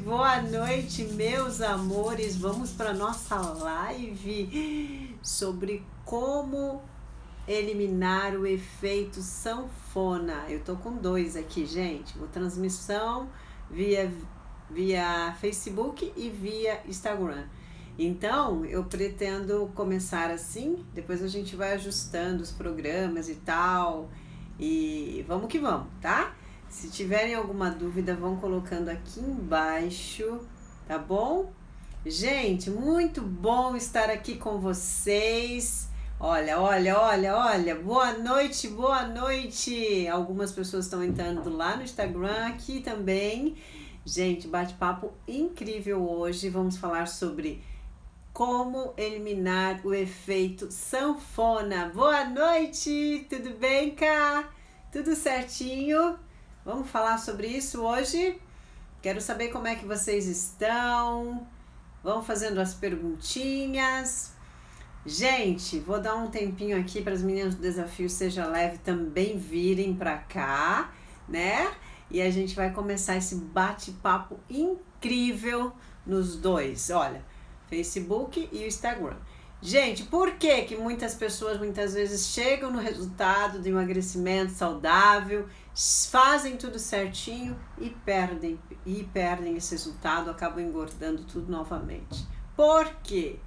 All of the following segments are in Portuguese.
boa noite, meus amores. Vamos para nossa live sobre como eliminar o efeito sanfona. Eu tô com 2 aqui, gente. Uma transmissão via Facebook e via Instagram. Então, eu pretendo começar assim, depois a gente vai ajustando os programas e tal. E vamos que vamos, tá? Se tiverem alguma dúvida, vão colocando aqui embaixo, tá bom? Gente, muito bom estar aqui com vocês. Olha, boa noite, boa noite. Algumas pessoas estão entrando lá no Instagram, aqui também. Gente, bate-papo incrível hoje. Vamos falar sobre como eliminar o efeito sanfona. Boa noite, tudo bem, Cá? Tudo certinho? Vamos falar sobre isso hoje? Quero saber como é que vocês estão. Vão fazendo as perguntinhas. Gente, vou dar um tempinho aqui para as meninas do Desafio Seja Leve também virem para cá, né? E a gente vai começar esse bate-papo incrível nos dois. Olha, Facebook e o Instagram. Gente, por que muitas pessoas muitas vezes chegam no resultado do emagrecimento saudável, fazem tudo certinho e perdem esse resultado, acabam engordando tudo novamente? Por quê?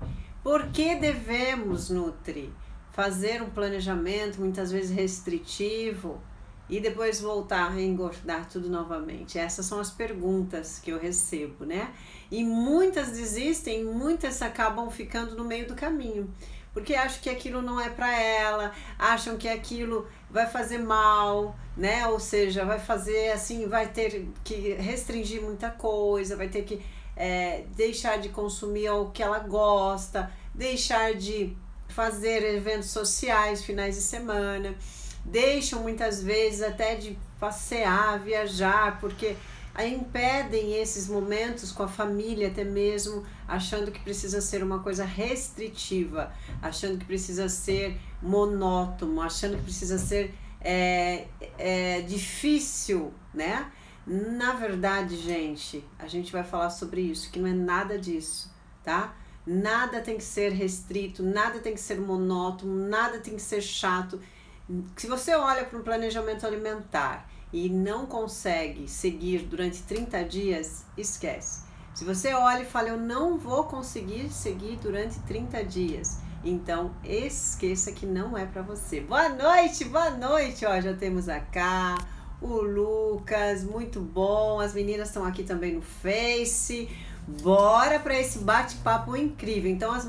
Porque devemos, Nutri, fazer um planejamento muitas vezes restritivo e depois voltar a engordar tudo novamente? Essas são as perguntas que eu recebo, né? E muitas desistem, muitas acabam ficando no meio do caminho, porque acham que aquilo não é para ela, acham que aquilo vai fazer mal, né? Ou seja, vai fazer assim, vai ter que restringir muita coisa, vai ter que deixar de consumir o que ela gosta, deixar de fazer eventos sociais, finais de semana, deixam muitas vezes até de passear, viajar, porque impedem esses momentos com a família até mesmo, achando que precisa ser uma coisa restritiva, achando que precisa ser monótono, achando que precisa ser difícil, né? Na verdade, gente, a gente vai falar sobre isso, que não é nada disso, tá? Nada tem que ser restrito, nada tem que ser monótono, nada tem que ser chato. Se você olha para um planejamento alimentar e não consegue seguir durante 30 dias, esquece. Se você olha e fala, eu não vou conseguir seguir durante 30 dias, então esqueça que não é para você. Boa noite, ó, já temos a Cá, o Lucas, muito bom, as meninas estão aqui também no Face. Bora para esse bate-papo incrível. Então a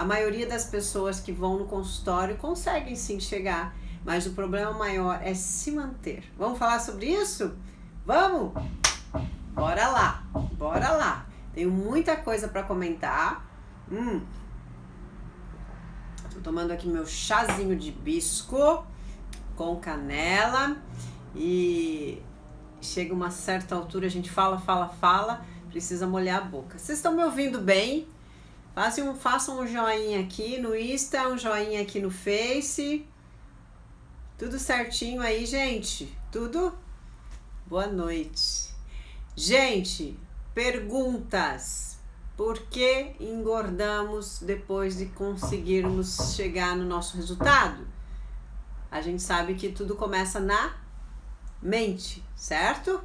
maioria das pessoas que vão no consultório conseguem sim chegar, mas o problema maior é se manter. Vamos falar sobre isso? Vamos? Bora lá. Tenho muita coisa para comentar. Tô tomando aqui meu chazinho de hibisco com canela e chega uma certa altura, a gente fala, precisa molhar a boca. Vocês estão me ouvindo bem? Façam um joinha aqui no Insta, um joinha aqui no Face. Tudo certinho aí, gente? Tudo? Boa noite. Gente, perguntas. Por que engordamos depois de conseguirmos chegar no nosso resultado? A gente sabe que tudo começa na mente, certo?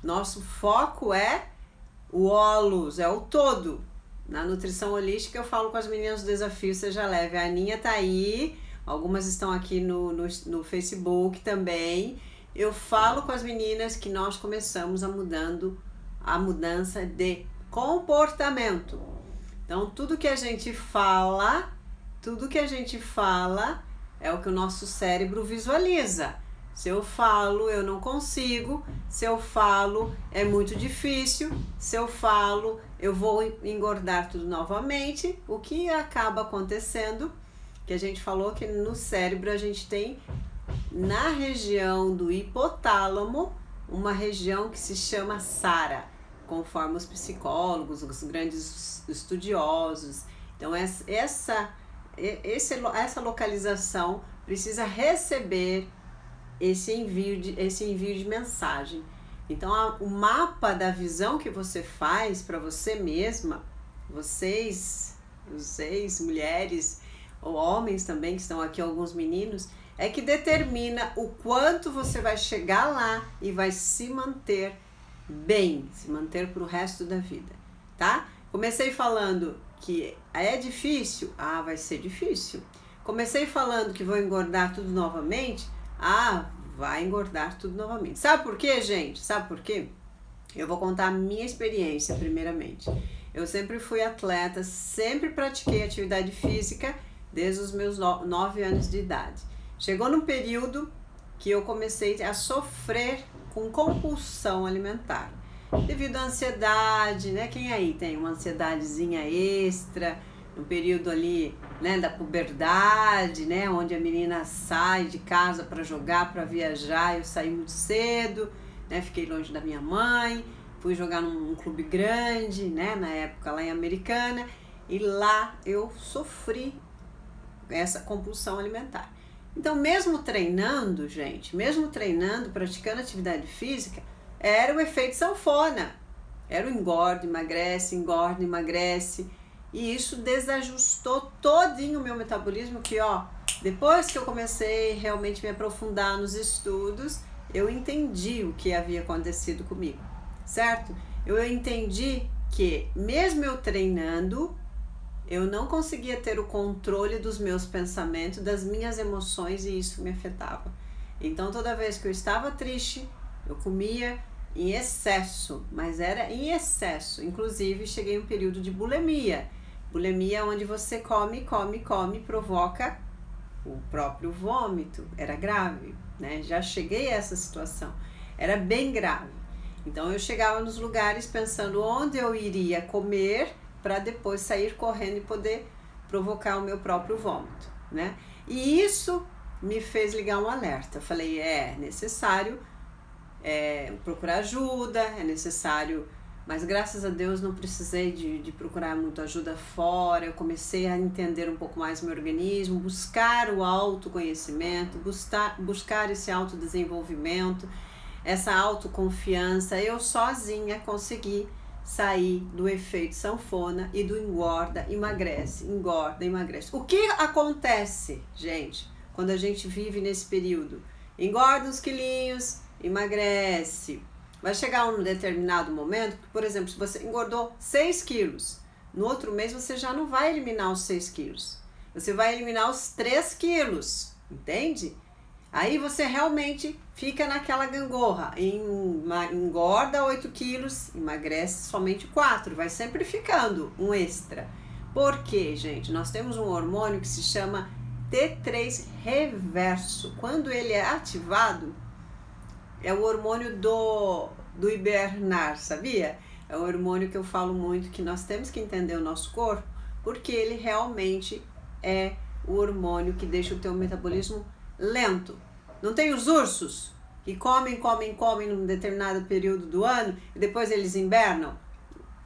Nosso foco é o holos, é o todo. Na nutrição holística eu falo com as meninas do Desafio Seja Leve. A Aninha tá aí, algumas estão aqui no Facebook também. Eu falo com as meninas que nós começamos a mudança de comportamento. Então tudo que a gente fala é o que o nosso cérebro visualiza. Se eu falo, eu não consigo. Se eu falo, é muito difícil. Se eu falo, eu vou engordar tudo novamente. O que acaba acontecendo, que a gente falou que no cérebro a gente tem, na região do hipotálamo, uma região que se chama SARA, conforme os psicólogos, os grandes estudiosos. Então essa localização precisa receber esse envio de mensagem. Então, o mapa da visão que você faz para você mesma, vocês, mulheres ou homens também, que estão aqui, alguns meninos, é que determina o quanto você vai chegar lá e vai se manter bem, se manter para o resto da vida, tá? Comecei falando que é difícil, vai ser difícil. Comecei falando que vou engordar tudo novamente, vai engordar tudo novamente. Sabe por quê, gente? Sabe por quê? Eu vou contar a minha experiência primeiramente. Eu sempre fui atleta, sempre pratiquei atividade física desde os meus 9 anos de idade. Chegou num período que eu comecei a sofrer com compulsão alimentar, devido à ansiedade, né? Quem aí tem uma ansiedadezinha extra, no período ali, né, da puberdade, né, onde a menina sai de casa para jogar, para viajar. Eu saí muito cedo, né, fiquei longe da minha mãe, fui jogar num clube grande, né, na época lá em Americana, e lá eu sofri essa compulsão alimentar. Então, mesmo treinando, gente, praticando atividade física, era o efeito sanfona. Era o engorda, emagrece. E isso desajustou todinho o meu metabolismo, que depois que eu comecei realmente me aprofundar nos estudos, eu entendi o que havia acontecido comigo, certo? Eu entendi que mesmo eu treinando, eu não conseguia ter o controle dos meus pensamentos, das minhas emoções, e isso me afetava. Então, toda vez que eu estava triste, eu comia em excesso, mas era em excesso. Inclusive, cheguei em um período de bulimia. Bulimia onde você come, provoca o próprio vômito. Era grave, né? Já cheguei a essa situação. Era bem grave. Então, eu chegava nos lugares pensando onde eu iria comer para depois sair correndo e poder provocar o meu próprio vômito, né? E isso me fez ligar um alerta. Eu falei, é necessário procurar ajuda, é necessário, mas graças a Deus não precisei de procurar muito ajuda fora. Eu comecei a entender um pouco mais meu organismo, buscar o autoconhecimento, buscar esse autodesenvolvimento, essa autoconfiança. Eu sozinha consegui sair do efeito sanfona e do engorda, emagrece. O que acontece, gente, quando a gente vive nesse período? Engorda uns quilinhos, emagrece. Vai chegar um determinado momento, por exemplo, se você engordou 6 quilos, no outro mês você já não vai eliminar os 6 quilos. Você vai eliminar os 3 quilos, entende? Aí você realmente fica naquela gangorra, engorda 8 quilos, emagrece somente 4, vai sempre ficando um extra. Por quê, gente? Nós temos um hormônio que se chama T3 reverso. Quando ele é ativado, é o hormônio do hibernar, sabia? É o hormônio que eu falo muito, que nós temos que entender o nosso corpo, porque ele realmente é o hormônio que deixa o teu metabolismo lento. Não tem os ursos que comem num determinado período do ano e depois eles hibernam?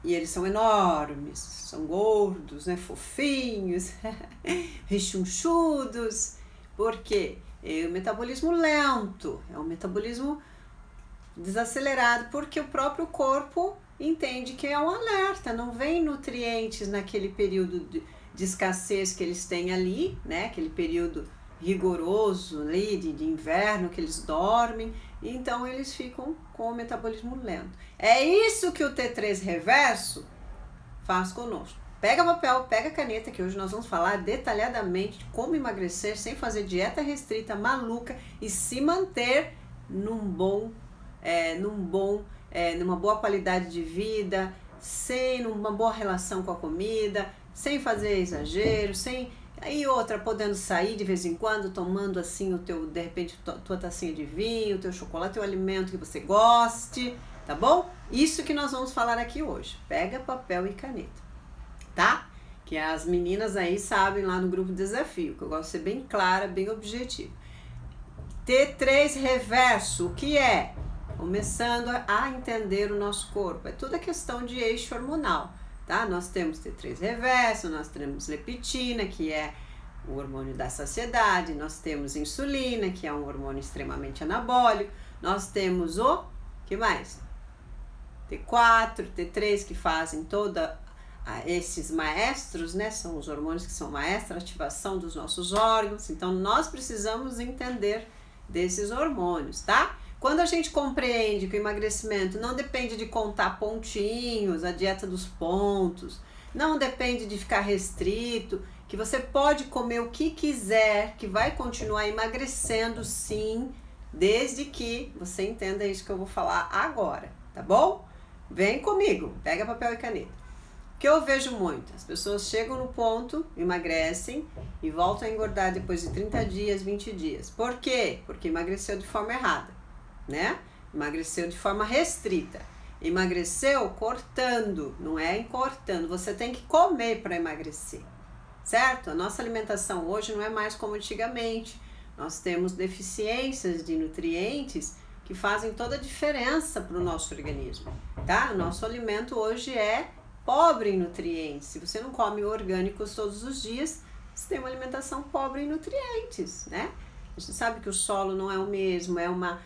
E eles são enormes, são gordos, né, fofinhos, rechonchudos. Por quê? É o metabolismo lento, é um metabolismo desacelerado, porque o próprio corpo entende que é um alerta, não vem nutrientes naquele período de escassez que eles têm ali, né, aquele período rigoroso ali de inverno que eles dormem, então eles ficam com o metabolismo lento. É isso que o T3 reverso faz conosco. Pega papel, pega caneta, que hoje nós vamos falar detalhadamente de como emagrecer sem fazer dieta restrita, maluca, e se manter numa boa qualidade de vida, numa boa relação com a comida, sem fazer exagero, aí outra, podendo sair de vez em quando, tomando assim de repente, tua tacinha de vinho, o teu chocolate, o alimento que você goste, tá bom? Isso que nós vamos falar aqui hoje. Pega papel e caneta, tá? Que as meninas aí sabem lá no grupo Desafio, que eu gosto de ser bem clara, bem objetiva. T3 reverso, o que é? Começando a entender o nosso corpo. É tudo a questão de eixo hormonal, tá? Nós temos T3 reverso, nós temos leptina, que é o hormônio da saciedade, nós temos insulina, que é um hormônio extremamente anabólico, nós temos o Que mais? T4, T3 que fazem toda esses maestros, né? São os hormônios que são maestros, ativação dos nossos órgãos. Então nós precisamos entender desses hormônios, tá? Quando a gente compreende que o emagrecimento não depende de contar pontinhos, a dieta dos pontos, não depende de ficar restrito, que você pode comer o que quiser, que vai continuar emagrecendo sim, desde que você entenda isso que eu vou falar agora, tá bom? Vem comigo, pega papel e caneta. O que eu vejo muito, as pessoas chegam no ponto, emagrecem e voltam a engordar depois de 30 dias, 20 dias. Por quê? Porque emagreceu de forma errada, né? Emagreceu de forma restrita. Emagreceu cortando, não é encortando. Você tem que comer para emagrecer, certo? A nossa alimentação hoje não é mais como antigamente. Nós temos deficiências de nutrientes que fazem toda a diferença para o nosso organismo, tá? O nosso alimento hoje é pobre em nutrientes. Se você não come orgânicos todos os dias, você tem uma alimentação pobre em nutrientes, né? A gente sabe que o solo não é o mesmo, é uma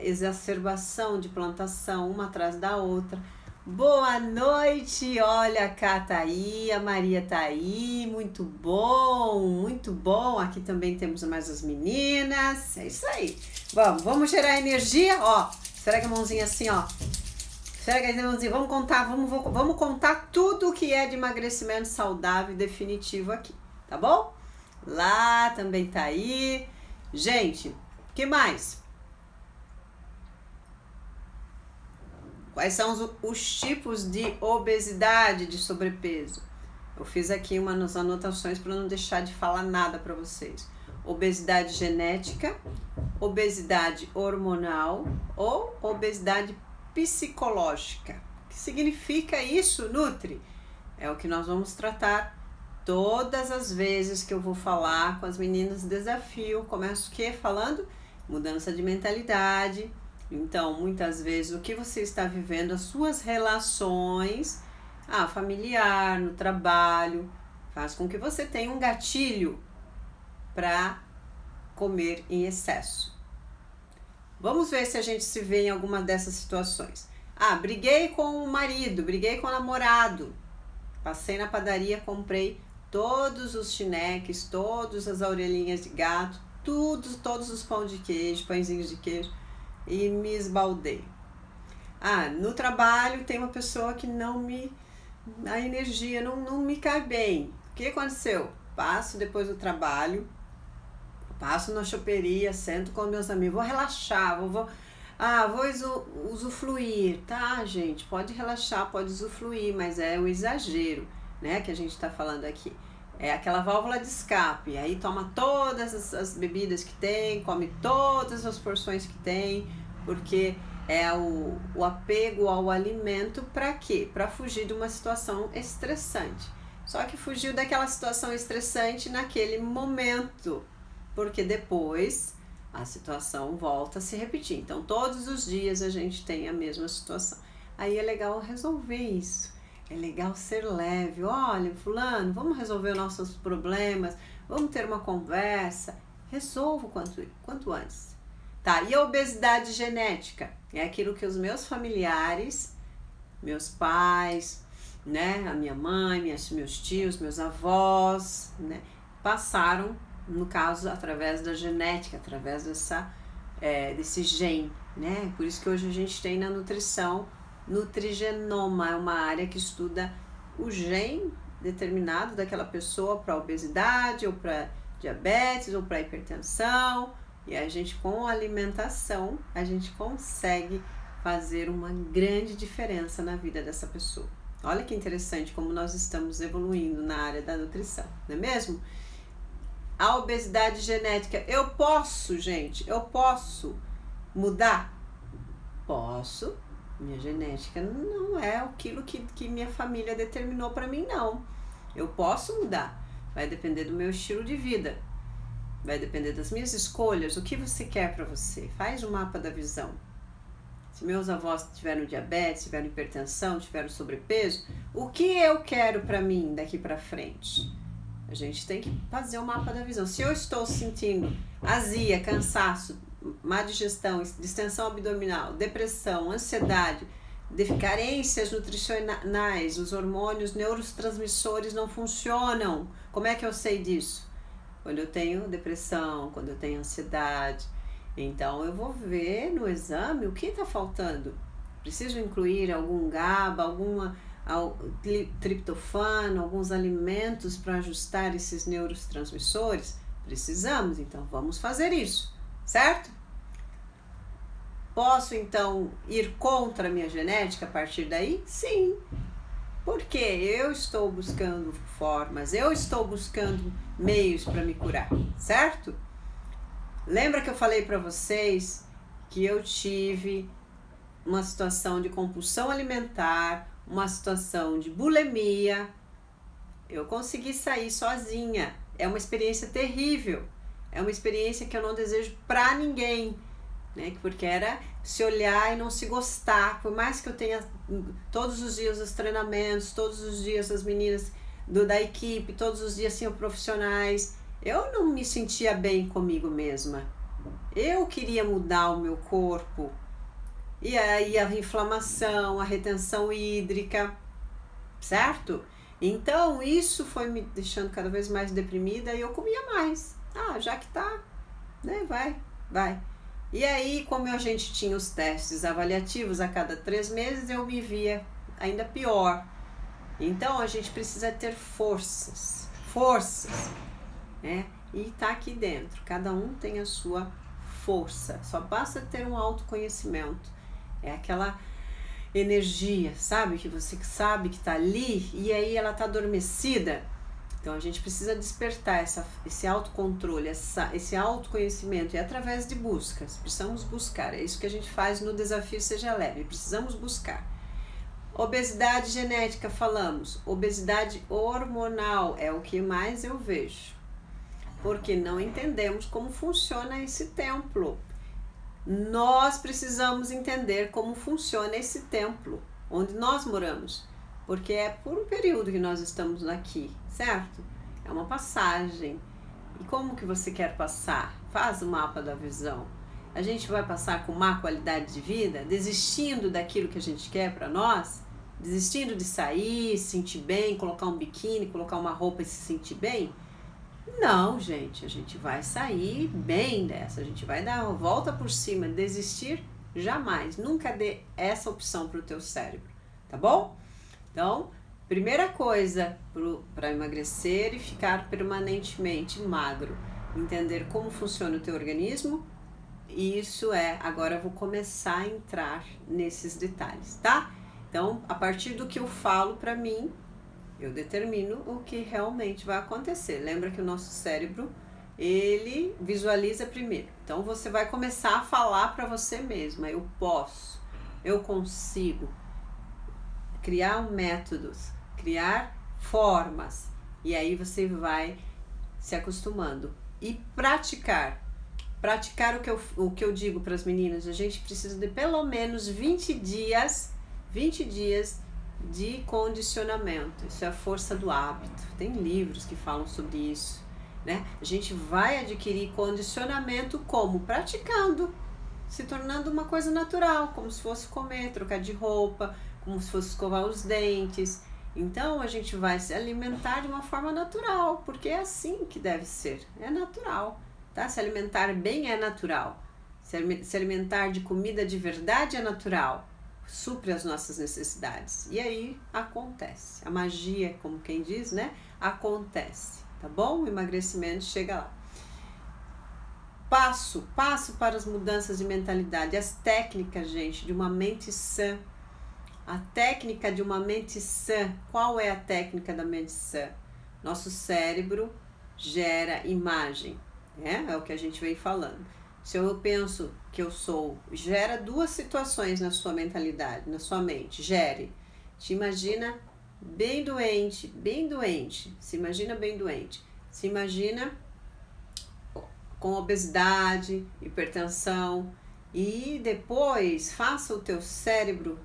exacerbação de plantação, uma atrás da outra. Boa noite, olha, a Cá tá aí, a Maria tá aí, muito bom, aqui também temos mais as meninas, é isso aí, vamos gerar energia, ó, esfrega a mãozinha assim, ó, esfrega a mãozinha, vamos contar tudo que é de emagrecimento saudável e definitivo aqui, tá bom? Lá também tá aí, gente, que mais? Quais são os tipos de obesidade, de sobrepeso? Eu fiz aqui umas anotações para não deixar de falar nada para vocês. Obesidade genética, obesidade hormonal ou obesidade psicológica. O que significa isso, Nutri? É o que nós vamos tratar todas as vezes que eu vou falar com as meninas desafio. Começo o quê? Falando mudança de mentalidade. Então, muitas vezes, o que você está vivendo, as suas relações, familiar, no trabalho, faz com que você tenha um gatilho para comer em excesso. Vamos ver se a gente se vê em alguma dessas situações. Briguei com o marido, briguei com o namorado, passei na padaria, comprei todos os chineques, todas as orelhinhas de gato, todos os pão de queijo, pãezinhos de queijo, e me esbaldei. No trabalho tem uma pessoa que a energia não me cai bem. O que aconteceu? Passo depois do trabalho, passo na choperia, sento com meus amigos, vou relaxar, vou usufruir, tá, gente? Pode relaxar, pode usufruir, mas é o exagero, né, que a gente tá falando aqui. É aquela válvula de escape, aí toma todas as bebidas que tem, come todas as porções que tem, porque é o apego ao alimento para quê? Para fugir de uma situação estressante. Só que fugiu daquela situação estressante naquele momento, porque depois a situação volta a se repetir. Então todos os dias a gente tem a mesma situação. Aí é legal resolver isso. É legal ser leve. Olha, fulano, vamos resolver os nossos problemas, vamos ter uma conversa. Resolva quanto antes. Tá, e a obesidade genética? É aquilo que os meus familiares, meus pais, né, a minha mãe, meus tios, meus avós, né, passaram, no caso, através da genética, através desse gene, né? Por isso que hoje a gente tem na nutrição nutrigenoma, é uma área que estuda o gene determinado daquela pessoa para obesidade, ou para diabetes, ou para hipertensão, e a gente, com a alimentação, a gente consegue fazer uma grande diferença na vida dessa pessoa. Olha que interessante como nós estamos evoluindo na área da nutrição, não é mesmo? A obesidade genética, eu posso mudar? Posso. Minha genética não é aquilo que minha família determinou para mim, não. Eu posso mudar. Vai depender do meu estilo de vida. Vai depender das minhas escolhas. O que você quer para você? Faz um mapa da visão. Se meus avós tiveram diabetes, tiveram hipertensão, tiveram sobrepeso, o que eu quero para mim daqui para frente? A gente tem que fazer um mapa da visão. Se eu estou sentindo azia, cansaço, má digestão, distensão abdominal, depressão, ansiedade, carências nutricionais, os hormônios, neurotransmissores não funcionam. Como é que eu sei disso? Quando eu tenho depressão, quando eu tenho ansiedade. Então eu vou ver no exame o que está faltando. Preciso incluir algum GABA, alguma triptofano, alguns alimentos para ajustar esses neurotransmissores? Precisamos, então vamos fazer isso, certo? Posso então ir contra a minha genética a partir daí? Sim, porque eu estou buscando formas, eu estou buscando meios para me curar, certo? Lembra que eu falei para vocês que eu tive uma situação de compulsão alimentar, uma situação de bulimia? Eu consegui sair sozinha. É uma experiência terrível. É uma experiência que eu não desejo para ninguém, né? Porque era se olhar e não se gostar. Por mais que eu tenha todos os dias os treinamentos, todos os dias as meninas da equipe, todos os dias tinham profissionais, eu não me sentia bem comigo mesma. Eu queria mudar o meu corpo. E aí a inflamação, a retenção hídrica, certo? Então isso foi me deixando cada vez mais deprimida e eu comia mais. Já que tá, né? Vai. E aí, como a gente tinha os testes avaliativos a cada 3 meses, eu me via ainda pior. Então a gente precisa ter forças, né? E tá aqui dentro, cada um tem a sua força, só basta ter um autoconhecimento. É aquela energia, sabe? Que você sabe que tá ali e aí ela tá adormecida. Então a gente precisa despertar esse autocontrole, esse autoconhecimento, e através de buscas. Precisamos buscar, é isso que a gente faz no Desafio Seja Leve, precisamos buscar. Obesidade genética, falamos. Obesidade hormonal é o que mais eu vejo, porque não entendemos como funciona esse templo. Nós precisamos entender como funciona esse templo, onde nós moramos, porque é por um período que nós estamos aqui, certo? É uma passagem. E como que você quer passar? Faz o mapa da visão. A gente vai passar com má qualidade de vida, desistindo daquilo que a gente quer para nós, desistindo de sair, se sentir bem, colocar um biquíni, colocar uma roupa e se sentir bem? Não, gente, a gente vai sair bem dessa, a gente vai dar uma volta por cima, desistir jamais, nunca dê essa opção para o teu cérebro, tá bom? Então, primeira coisa para emagrecer e ficar permanentemente magro, entender como funciona o teu organismo, e isso agora eu vou começar a entrar nesses detalhes, tá? Então, a partir do que eu falo para mim, eu determino o que realmente vai acontecer. Lembra que o nosso cérebro, ele visualiza primeiro. Então você vai começar a falar para você mesma: eu posso, eu consigo. Criar métodos, criar formas. E aí você vai se acostumando. E praticar. Praticar o que eu digo para as meninas: a gente precisa de pelo menos 20 dias de condicionamento. Isso é a força do hábito. Tem livros que falam sobre isso, né? A gente vai adquirir condicionamento como? Praticando, se tornando uma coisa natural, como se fosse comer, trocar de roupa, como se fosse escovar os dentes. Então a gente vai se alimentar de uma forma natural, porque é assim que deve ser, é natural, tá? Se alimentar bem é natural, se alimentar de comida de verdade é natural, supre as nossas necessidades. E aí acontece. A magia, como quem diz, né? Acontece, tá bom? O emagrecimento chega lá. Passo para as mudanças de mentalidade. As técnicas, gente, de uma mente sã. A técnica de uma mente sã. Qual é a técnica da mente sã? Nosso cérebro gera imagem, né? É o que a gente vem falando. Se eu penso que eu sou, gera 2 situações na sua mentalidade, na sua mente. Gere. Te imagina bem doente, se imagina bem doente. Se imagina com obesidade, hipertensão, e depois faça o teu cérebro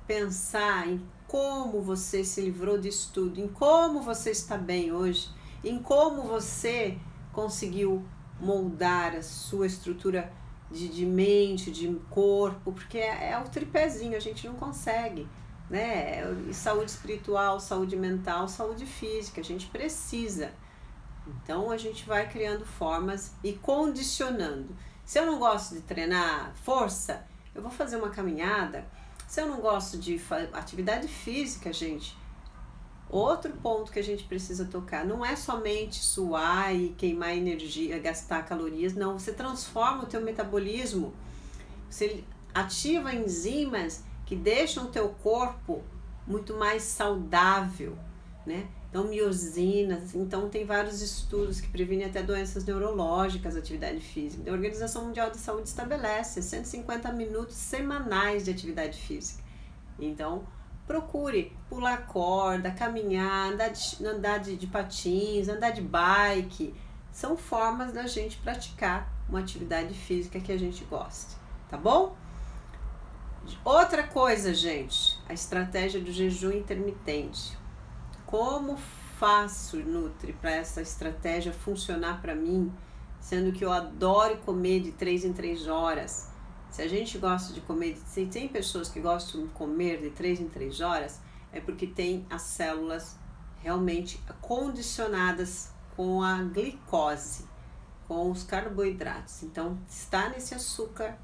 pensar em como você se livrou disso tudo, em como você está bem hoje, em como você conseguiu moldar a sua estrutura de mente, de corpo, porque é o tripézinho, a gente não consegue, né? E saúde espiritual, saúde mental, saúde física, a gente precisa. Então a gente vai criando formas e condicionando. Se eu não gosto de treinar força, eu vou fazer uma caminhada. Se eu não gosto de atividade física, gente, outro ponto que a gente precisa tocar, não é somente suar e queimar energia, gastar calorias, não, você transforma o teu metabolismo, você ativa enzimas que deixam o teu corpo muito mais saudável, né? Então, miosinas, então tem vários estudos que previnem até doenças neurológicas, atividade física. A Organização Mundial de Saúde estabelece 150 minutos semanais de atividade física. Então, procure pular corda, caminhar, andar de patins, andar de bike. São formas da gente praticar uma atividade física que a gente gosta, tá bom? Outra coisa, gente, a estratégia do jejum intermitente. Como faço, Nutri, para essa estratégia funcionar para mim, sendo que eu adoro comer de 3 em 3 horas? Se a gente gosta de comer, se tem pessoas que gostam de comer de 3 em 3 horas, é porque tem as células realmente condicionadas com a glicose, com os carboidratos. Então, está nesse açúcar,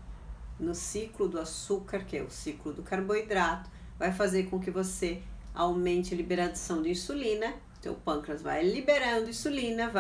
no ciclo do açúcar, que é o ciclo do carboidrato, vai fazer com que você aumente a liberação de insulina, teu pâncreas vai liberando insulina,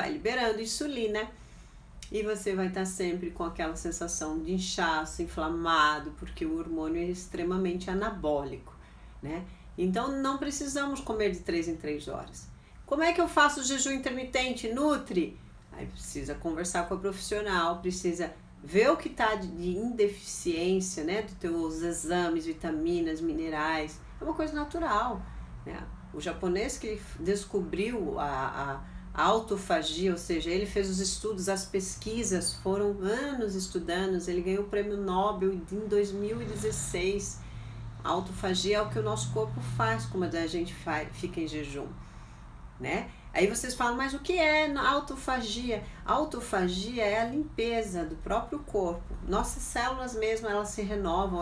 e você vai estar sempre com aquela sensação de inchaço, inflamado, porque o hormônio é extremamente anabólico, né? Então não precisamos comer de 3 em 3 horas. Como é que eu faço o jejum intermitente, Nutri? Aí precisa conversar com a profissional, precisa ver o que está de indeficiência, né, dos teus exames, vitaminas, minerais. É uma coisa natural, né? O japonês que descobriu a autofagia, ou seja, ele fez os estudos, as pesquisas, foram anos estudando, ele ganhou o prêmio Nobel em 2016. A autofagia é o que o nosso corpo faz quando a gente fica em jejum, né? Aí vocês falam, mas o que é autofagia? Autofagia é a limpeza do próprio corpo. Nossas células mesmo, elas se renovam,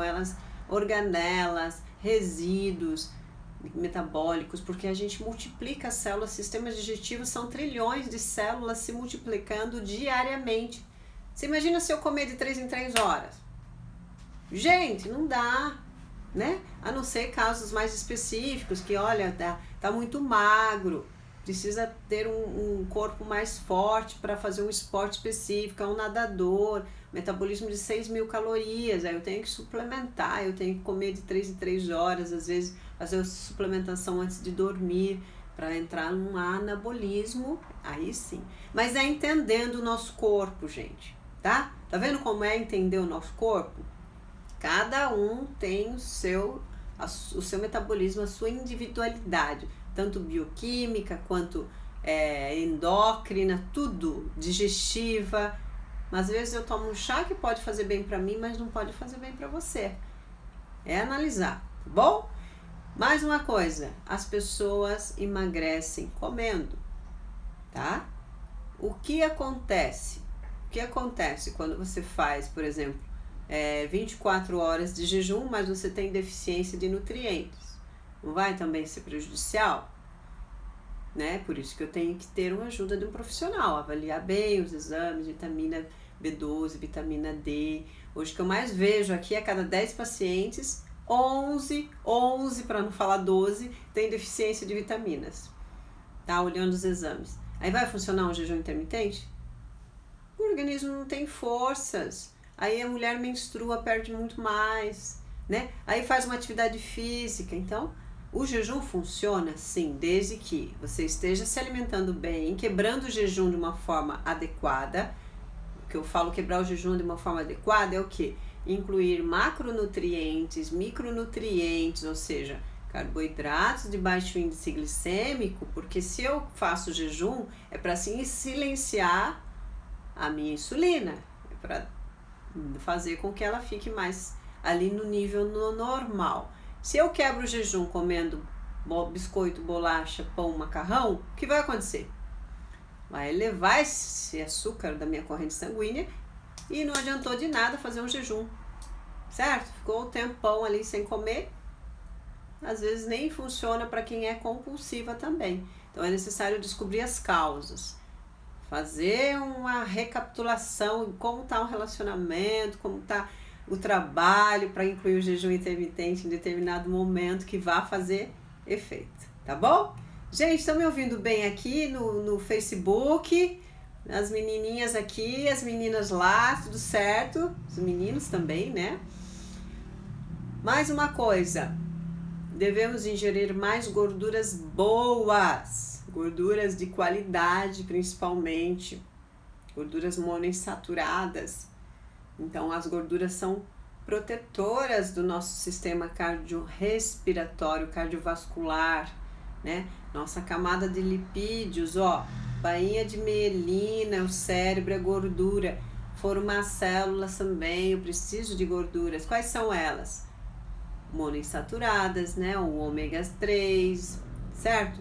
organelas, resíduos metabólicos, porque a gente multiplica as células, sistemas digestivos são trilhões de células se multiplicando diariamente. Você imagina se eu comer de 3 em 3 horas? Gente, não dá, né? A não ser casos mais específicos, que olha, tá muito magro, precisa ter um corpo mais forte para fazer um esporte específico, é um nadador, metabolismo de 6.000 calorias, aí eu tenho que suplementar, eu tenho que comer de 3 em 3 horas, às vezes fazer suplementação antes de dormir, para entrar num anabolismo, aí sim. Mas é entendendo o nosso corpo, gente, tá? Tá vendo como é entender o nosso corpo? Cada um tem o seu metabolismo, a sua individualidade, tanto bioquímica quanto endócrina, tudo, digestiva. Às vezes eu tomo um chá que pode fazer bem para mim, mas não pode fazer bem para você. É analisar, tá bom? Mais uma coisa, as pessoas emagrecem comendo, tá? O que acontece? O que acontece quando você faz, por exemplo, 24 horas de jejum, mas você tem deficiência de nutrientes? Não vai também ser prejudicial? Né? Por isso que eu tenho que ter uma ajuda de um profissional, avaliar bem os exames, vitamina B12, vitamina D. Hoje o que eu mais vejo aqui, a cada 10 pacientes, 11 para não falar 12, tem deficiência de vitaminas, tá? Olhando os exames. Aí vai funcionar um jejum intermitente? O organismo não tem forças, aí a mulher menstrua, perde muito mais, né? Aí faz uma atividade física, então o jejum funciona sim, desde que você esteja se alimentando bem, quebrando o jejum de uma forma adequada. O que eu falo quebrar o jejum de uma forma adequada é o quê? Incluir macronutrientes, micronutrientes, ou seja, carboidratos de baixo índice glicêmico, porque se eu faço jejum é para assim silenciar a minha insulina, é para fazer com que ela fique mais ali no nível normal. Se eu quebro o jejum comendo biscoito, bolacha, pão, macarrão, o que vai acontecer? Vai elevar esse açúcar da minha corrente sanguínea e não adiantou de nada fazer um jejum, certo? Ficou um tempão ali sem comer, às vezes nem funciona para quem é compulsiva também. Então é necessário descobrir as causas, fazer uma recapitulação de como está o relacionamento, como está o trabalho para incluir o jejum intermitente em determinado momento que vá fazer efeito, tá bom? Gente, estão me ouvindo bem aqui no Facebook? As menininhas aqui, as meninas lá, tudo certo? Os meninos também, né? Mais uma coisa, devemos ingerir mais gorduras boas, gorduras de qualidade principalmente, gorduras monoinsaturadas. Então as gorduras são protetoras do nosso sistema cardiorrespiratório, cardiovascular, né? Nossa camada de lipídios, ó, bainha de mielina, o cérebro é gordura, formar células também, eu preciso de gorduras. Quais são elas? Monoinsaturadas, né? O ômega 3, certo?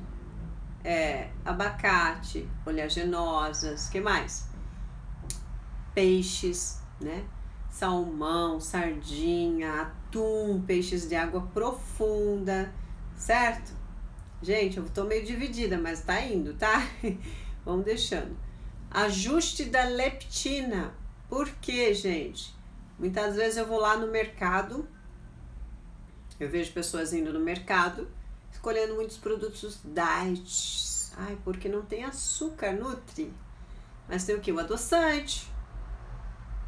Abacate, oleaginosas, que mais? Peixes, né? Salmão, sardinha, atum, peixes de água profunda, certo? Gente, eu tô meio dividida, mas tá indo, tá? Vamos deixando. Ajuste da leptina. Por quê, gente? Muitas vezes eu vou lá no mercado, eu vejo pessoas indo no mercado, escolhendo muitos produtos diet. Ai, porque não tem açúcar, nutri. Mas tem o que? O adoçante.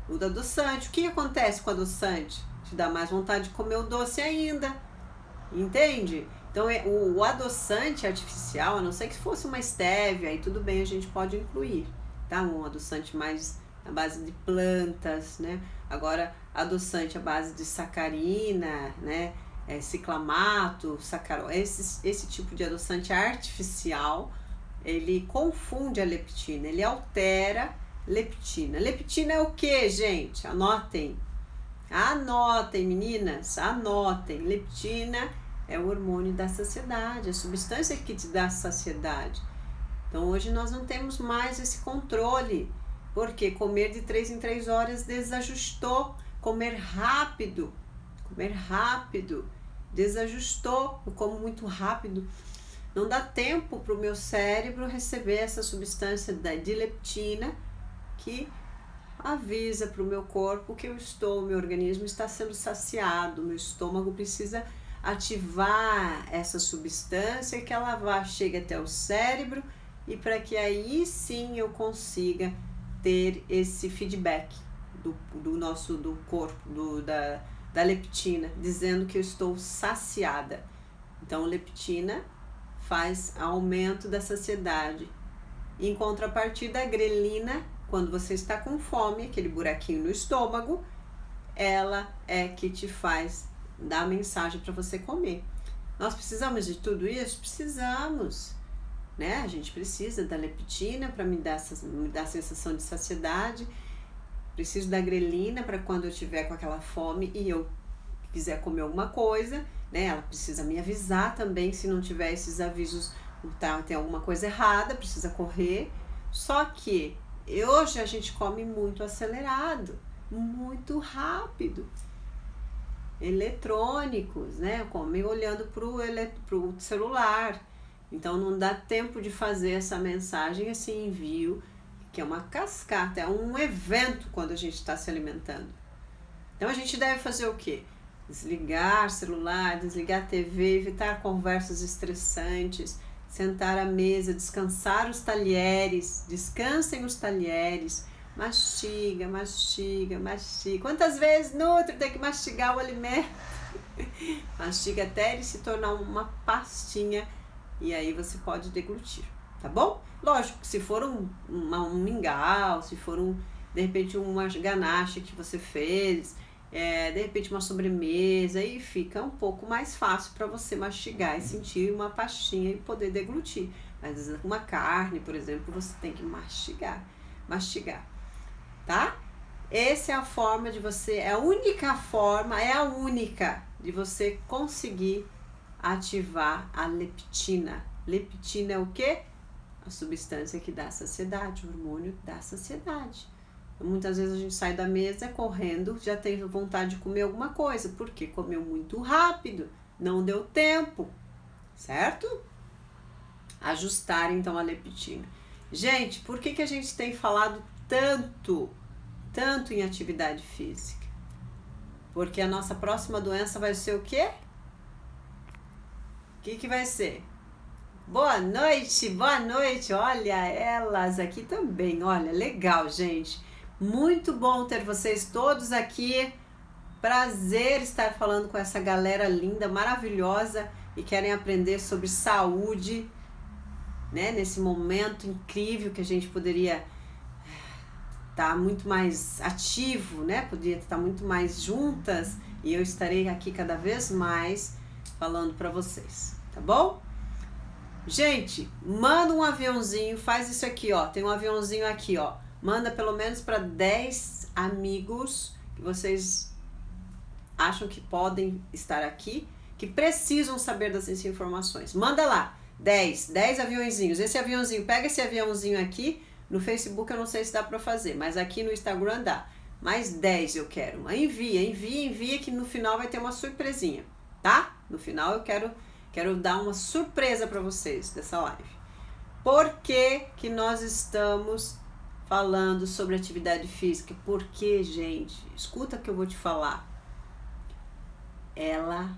O adoçante. O que acontece com o adoçante? Te dá mais vontade de comer o doce ainda. Entende? Então, o adoçante artificial, a não ser que fosse uma stevia, aí tudo bem, a gente pode incluir, tá? Um adoçante mais à base de plantas, né? Agora, adoçante à base de sacarina, né? Ciclamato, sacarose, esse tipo de adoçante artificial, ele confunde a leptina, ele altera leptina. Leptina é o que, gente? Anotem. Anotem, meninas, anotem. Leptina é o hormônio da saciedade, a substância que te dá saciedade. Então hoje nós não temos mais esse controle, porque comer de 3 em 3 horas desajustou, comer rápido, desajustou, eu como muito rápido, não dá tempo para o meu cérebro receber essa substância de leptina que avisa para o meu corpo que o meu organismo está sendo saciado, meu estômago precisa ativar essa substância, que ela chegue até o cérebro e para que aí sim eu consiga ter esse feedback do corpo, da leptina, dizendo que eu estou saciada. Então, leptina faz aumento da saciedade. Em contrapartida, a grelina, quando você está com fome, aquele buraquinho no estômago, ela é que te faz dar a mensagem para você comer. Nós precisamos de tudo isso? Precisamos, né? A gente precisa da leptina para me dar a sensação de saciedade, preciso da grelina para quando eu estiver com aquela fome e eu quiser comer alguma coisa, né? Ela precisa me avisar também se não tiver esses avisos, tem alguma coisa errada, precisa correr. Só que hoje a gente come muito acelerado, muito rápido, eletrônicos, né? Come olhando pro celular. Então não dá tempo de fazer essa mensagem, esse envio, que é uma cascata, é um evento quando a gente está se alimentando. Então a gente deve fazer o quê? Desligar celular, desligar a TV, evitar conversas estressantes, sentar à mesa, descansar os talheres, descansem os talheres, mastiga. Quantas vezes, Nutri, tem que mastigar o alimento? Mastiga até ele se tornar uma pastinha e aí você pode deglutir, tá bom? Lógico que se for um mingau, se for de repente uma ganache que você fez, de repente uma sobremesa, aí fica um pouco mais fácil para você mastigar e sentir uma pastinha e poder deglutir. Mas uma carne, por exemplo, você tem que mastigar, tá? Essa é a forma de você, é a única de você conseguir ativar a leptina. Leptina é o quê? A substância que dá saciedade, o hormônio da saciedade. Muitas vezes a gente sai da mesa correndo, já tem vontade de comer alguma coisa, porque comeu muito rápido, não deu tempo, certo? Ajustar então a leptina. Gente, por que a gente tem falado tanto em atividade física? Porque a nossa próxima doença vai ser o quê? O que vai ser? Boa noite, olha elas aqui também, olha, legal, gente. Muito bom ter vocês todos aqui. Prazer estar falando com essa galera linda, maravilhosa e querem aprender sobre saúde, né? Nesse momento incrível que a gente poderia estar muito mais ativo, né? Poderia estar muito mais juntas e eu estarei aqui cada vez mais falando para vocês, tá bom? Gente, manda um aviãozinho, faz isso aqui, ó. Tem um aviãozinho aqui, ó. Manda pelo menos para 10 amigos que vocês acham que podem estar aqui, que precisam saber dessas informações. Manda lá, 10 aviãozinhos. Esse aviãozinho, pega esse aviãozinho aqui. No Facebook eu não sei se dá para fazer, mas aqui no Instagram dá. Mais 10 eu quero. Envia que no final vai ter uma surpresinha, tá? No final eu quero dar uma surpresa para vocês dessa live. Por que nós estamos falando sobre atividade física? Porque, gente, escuta o que eu vou te falar. Ela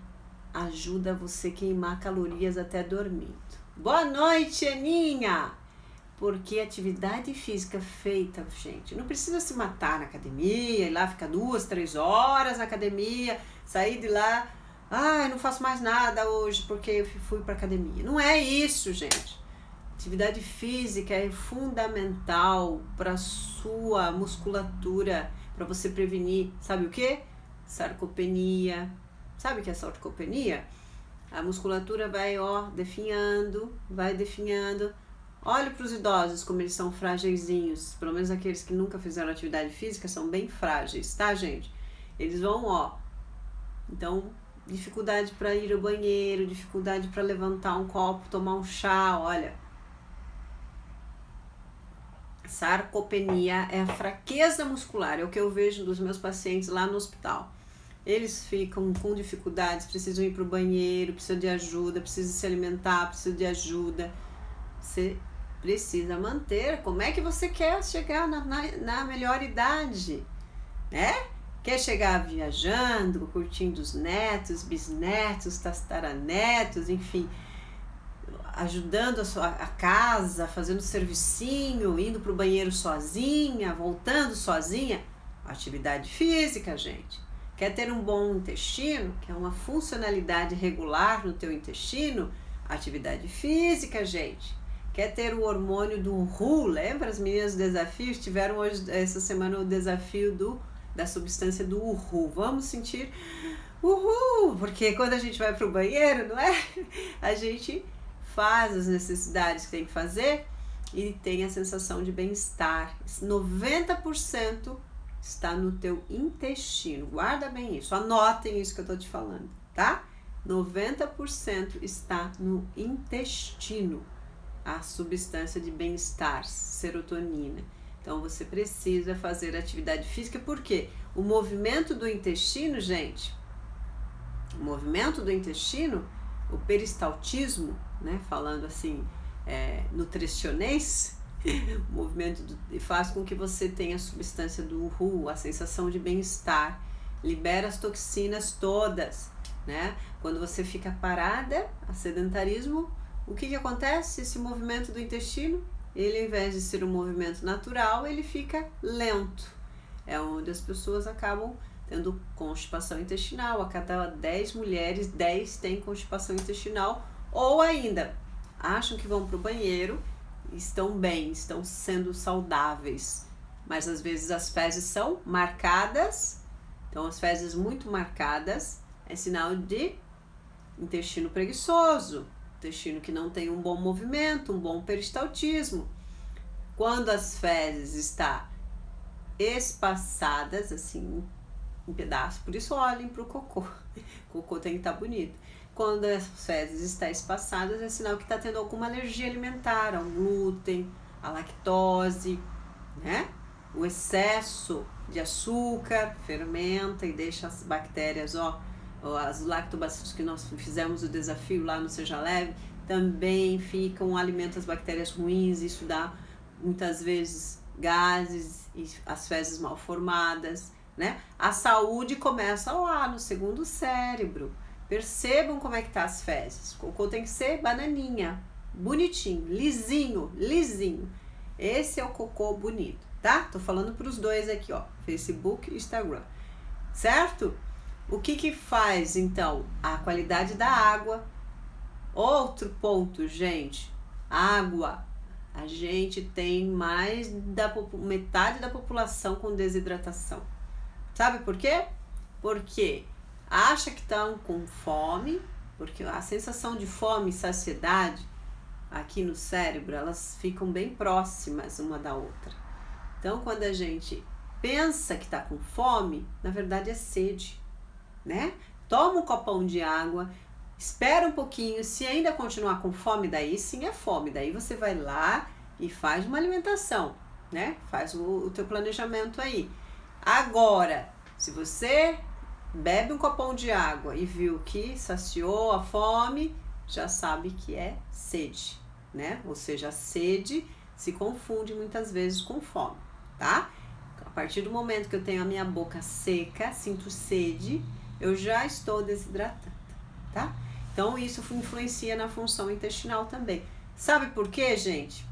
ajuda você a queimar calorias até dormindo. Boa noite, Aninha! Porque atividade física feita, gente, não precisa se matar na academia, ir lá ficar 2, 3 horas na academia, sair de lá, não faço mais nada hoje porque eu fui para academia. Não é isso, gente. Atividade física é fundamental para sua musculatura, para você prevenir, sabe o quê? Sarcopenia. Sabe o que é sarcopenia? A musculatura vai, definhando. Olha para os idosos como eles são frágilzinhos. Pelo menos aqueles que nunca fizeram atividade física são bem frágeis, tá, gente? Eles vão, então, dificuldade para ir ao banheiro, dificuldade para levantar um copo, tomar um chá, olha. Sarcopenia é a fraqueza muscular, é o que eu vejo dos meus pacientes lá no hospital. Eles ficam com dificuldades, precisam ir para o banheiro, precisam de ajuda, precisam se alimentar, precisam de ajuda. Você precisa manter. Como é que você quer chegar na melhor idade? Né? Quer chegar viajando, curtindo os netos, bisnetos, tataranetos, enfim, ajudando a casa, fazendo servicinho, indo para o banheiro sozinha, voltando sozinha? Atividade física, gente. Quer ter um bom intestino, que é uma funcionalidade regular no teu intestino? Atividade física, gente. Quer ter o hormônio do RU? Lembra as meninas do desafio? Tiveram hoje, essa semana, o desafio da substância do RU. Vamos sentir uhul, porque quando a gente vai para o banheiro, não é? A gente faz as necessidades que tem que fazer e tem a sensação de bem-estar. 90% está no teu intestino. Guarda bem isso, anotem isso que eu tô te falando, tá? 90% está no intestino, a substância de bem-estar, serotonina. Então você precisa fazer atividade física, porque o movimento do intestino, gente, o peristaltismo, né, falando assim, nutricionês, o movimento faz com que você tenha a substância do RU, a sensação de bem-estar, libera as toxinas todas, né? Quando você fica parada, a sedentarismo, o que acontece? Esse movimento do intestino, ele, ao invés de ser um movimento natural, ele fica lento. É onde as pessoas acabam tendo constipação intestinal. A cada 10 mulheres, 10 têm constipação intestinal, ou ainda acham que vão para o banheiro, estão bem, estão sendo saudáveis, mas às vezes as fezes são marcadas. Então as fezes muito marcadas é sinal de intestino preguiçoso, intestino que não tem um bom movimento, um bom peristaltismo. Quando as fezes estão espaçadas, assim, em pedaços, por isso olhem para o cocô. O cocô tem que estar bonito. Quando as fezes estão espaçadas, é sinal que está tendo alguma alergia alimentar, ao glúten, à lactose, né? O excesso de açúcar fermenta e deixa as bactérias, as lactobacilos que nós fizemos o desafio lá no Seja Leve, também ficam, alimentam as bactérias ruins, isso dá muitas vezes gases e as fezes mal formadas, né? A saúde começa lá no segundo cérebro. Percebam como é que tá as fezes. O cocô tem que ser bananinha, bonitinho, lisinho, lisinho. Esse é o cocô bonito, tá? Tô falando para os dois aqui, ó, Facebook e Instagram, certo? O que faz, então? A qualidade da água. Outro ponto, gente, água. A gente tem mais da metade da população com desidratação. Sabe por quê? Porque acha que estão com fome, porque a sensação de fome e saciedade aqui no cérebro, elas ficam bem próximas uma da outra. Então, quando a gente pensa que está com fome, na verdade é sede, né? Toma um copão de água, espera um pouquinho, se ainda continuar com fome, daí sim é fome, daí você vai lá e faz uma alimentação, né? Faz o teu planejamento aí. Agora, se você bebe um copão de água e viu que saciou a fome, já sabe que é sede, né? Ou seja, a sede se confunde muitas vezes com fome, tá? A partir do momento que eu tenho a minha boca seca, sinto sede, eu já estou desidratada, tá? Então, isso influencia na função intestinal também. Sabe por quê, gente?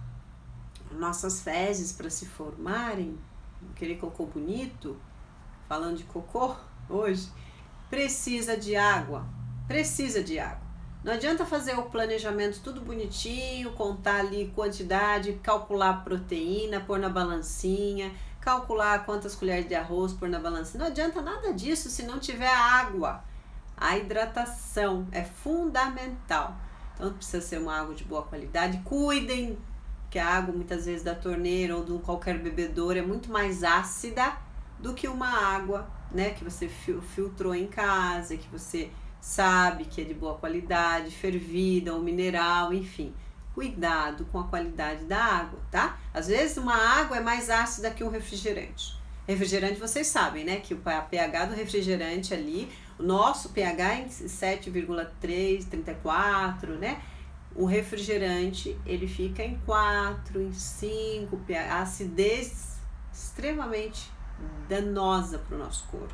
Nossas fezes, para se formarem, aquele cocô bonito, falando de cocô hoje, precisa de água. Precisa de água. Não adianta fazer o planejamento tudo bonitinho, contar ali quantidade, calcular a proteína, pôr na balancinha, calcular quantas colheres de arroz pôr na balancinha. Não adianta nada disso se não tiver água. A hidratação é fundamental. Então precisa ser uma água de boa qualidade. Cuidem que a água muitas vezes da torneira ou de qualquer bebedouro é muito mais ácida do que uma água, né, que você filtrou em casa, que você sabe que é de boa qualidade, fervida ou mineral, enfim. Cuidado com a qualidade da água, tá? Às vezes uma água é mais ácida que um refrigerante. Refrigerante, vocês sabem, né, que o pH do refrigerante ali, o nosso pH é em 7,3, 34, né? O refrigerante, ele fica em 4, em 5, a acidez extremamente danosa para o nosso corpo.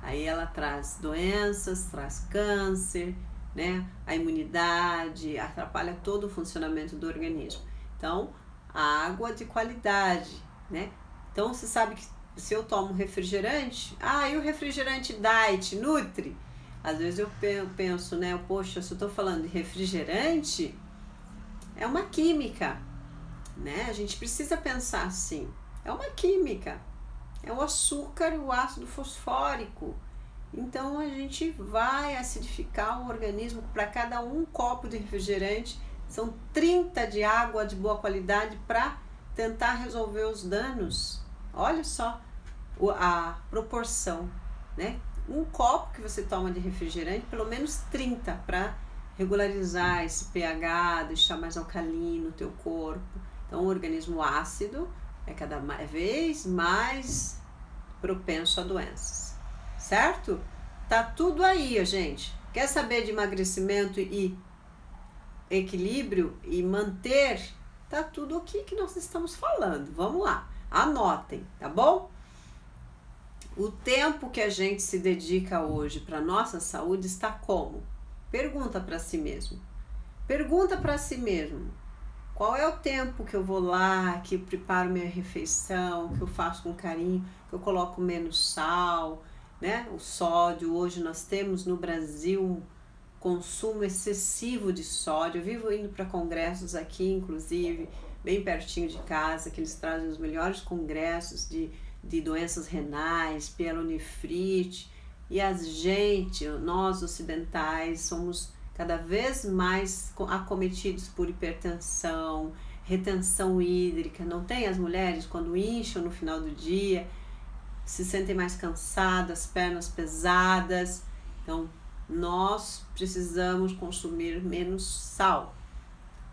Aí ela traz doenças, traz câncer, né? A imunidade, atrapalha todo o funcionamento do organismo. Então, a água de qualidade, né? Então, você sabe que se eu tomo refrigerante, e o refrigerante Diet, Nutri? Às vezes eu penso, né? Poxa, se eu estou falando de refrigerante, é uma química, né? A gente precisa pensar assim, é uma química. É o açúcar e o ácido fosfórico. Então a gente vai acidificar o organismo. Para cada um copo de refrigerante, são 30 de água de boa qualidade para tentar resolver os danos. Olha só a proporção, né? Um copo que você toma de refrigerante, pelo menos 30 para regularizar esse pH, deixar mais alcalino o teu corpo. Então o organismo ácido é cada vez mais propenso a doenças, certo? Tá tudo aí, gente. Quer saber de emagrecimento e equilíbrio e manter? Tá tudo aqui que nós estamos falando. Vamos lá, anotem, tá bom? O tempo que a gente se dedica hoje para nossa saúde está como? Pergunta para si mesmo. Pergunta para si mesmo. Qual é o tempo que eu vou lá, que eu preparo minha refeição, que eu faço com carinho, que eu coloco menos sal, né? O sódio, hoje nós temos no Brasil um consumo excessivo de sódio. Eu vivo indo para congressos aqui, inclusive, bem pertinho de casa, que eles trazem os melhores congressos de doenças renais, pielonefrite, e nós ocidentais, somos cada vez mais acometidos por hipertensão, retenção hídrica. Não tem as mulheres quando incham no final do dia, se sentem mais cansadas, pernas pesadas. Então, nós precisamos consumir menos sal.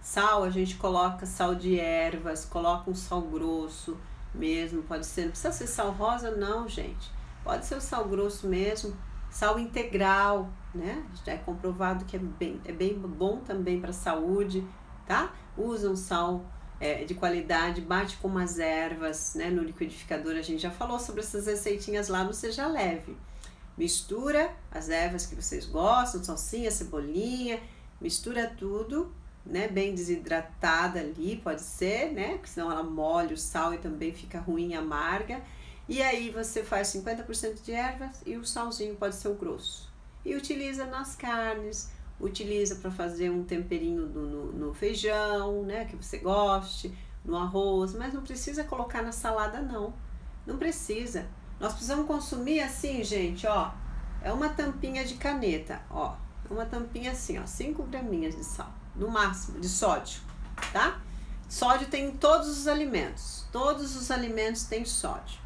Sal, a gente coloca sal de ervas, coloca um sal grosso, mesmo, pode ser, não precisa ser sal rosa não, gente. Pode ser o sal grosso mesmo, sal integral, né? Já é comprovado que é bem bom também para a saúde, tá? Usa um sal de qualidade, bate com umas ervas, né? No liquidificador, a gente já falou sobre essas receitinhas lá no Seja Leve. Mistura as ervas que vocês gostam, salsinha, cebolinha, mistura tudo, né? Bem desidratada ali, pode ser, né? Porque senão ela molha o sal e também fica ruim, amarga. E aí você faz 50% de ervas e o salzinho pode ser o grosso. E utiliza nas carnes, utiliza para fazer um temperinho no feijão, né? Que você goste, no arroz, mas não precisa colocar na salada não. Não precisa. Nós precisamos consumir assim, gente, ó. É uma tampinha de caneta, ó. Uma tampinha assim, ó. 5 graminhas de sal, no máximo, de sódio, tá? Sódio tem em todos os alimentos. Todos os alimentos têm sódio.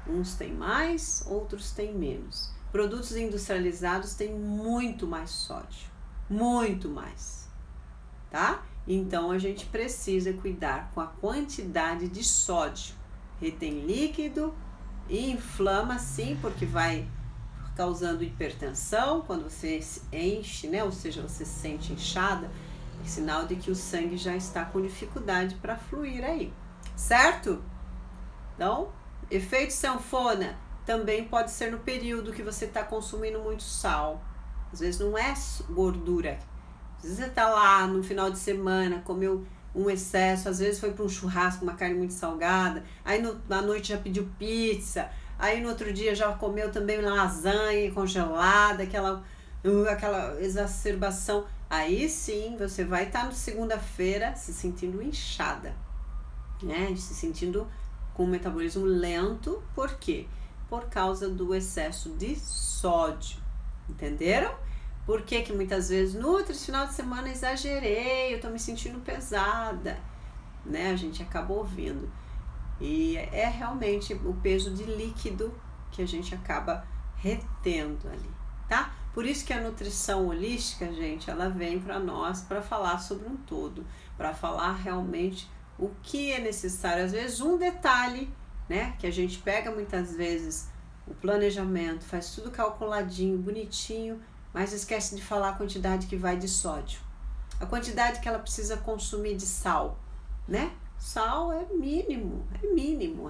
Uns têm mais, outros têm menos. Produtos industrializados têm muito mais sódio. Muito mais, tá? Então a gente precisa cuidar com a quantidade de sódio. Retém líquido e inflama sim, porque vai causando hipertensão quando você se enche, né? Ou seja, você se sente inchada, é sinal de que o sangue já está com dificuldade para fluir aí, certo? Então, efeito sanfona também pode ser no período que você está consumindo muito sal. Às vezes não é gordura. Às vezes você está lá no final de semana, comeu um excesso, às vezes foi para um churrasco, uma carne muito salgada, aí na noite já pediu pizza, aí no outro dia já comeu também lasanha congelada, aquela exacerbação. Aí sim, você vai estar no segunda-feira se sentindo inchada, né? Se sentindo com o metabolismo lento. Por quê? Por causa do excesso de sódio. Entenderam? Por que muitas vezes, esse final de semana exagerei, eu tô me sentindo pesada, né? A gente acaba ouvindo. E é realmente o peso de líquido que a gente acaba retendo ali, tá? Por isso que a nutrição holística, gente, ela vem para nós para falar sobre um todo, para falar realmente o que é necessário. Às vezes um detalhe, né, que a gente pega muitas vezes o planejamento, faz tudo calculadinho, bonitinho, mas esquece de falar a quantidade que vai de sódio, a quantidade que ela precisa consumir de sal, né? Sal é mínimo,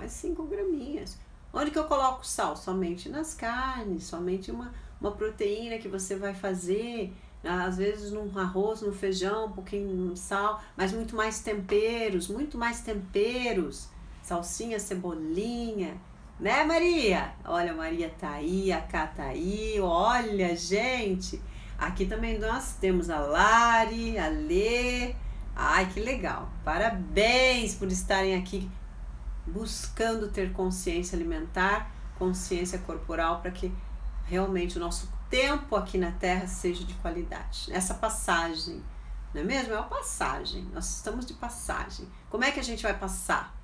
é 5 graminhas. Onde que eu coloco sal? Somente nas carnes, somente uma proteína que você vai fazer, às vezes num arroz, no feijão, um pouquinho de sal, mas muito mais temperos, salsinha, cebolinha, né, Maria? Olha, a Maria tá aí, a Cá tá aí, olha, gente, aqui também nós temos a Lari, a Lê. Ai, que legal, parabéns por estarem aqui buscando ter consciência alimentar, consciência corporal, para que realmente o nosso tempo aqui na Terra seja de qualidade. Essa passagem, não é mesmo? É uma passagem, nós estamos de passagem. Como é que a gente vai passar?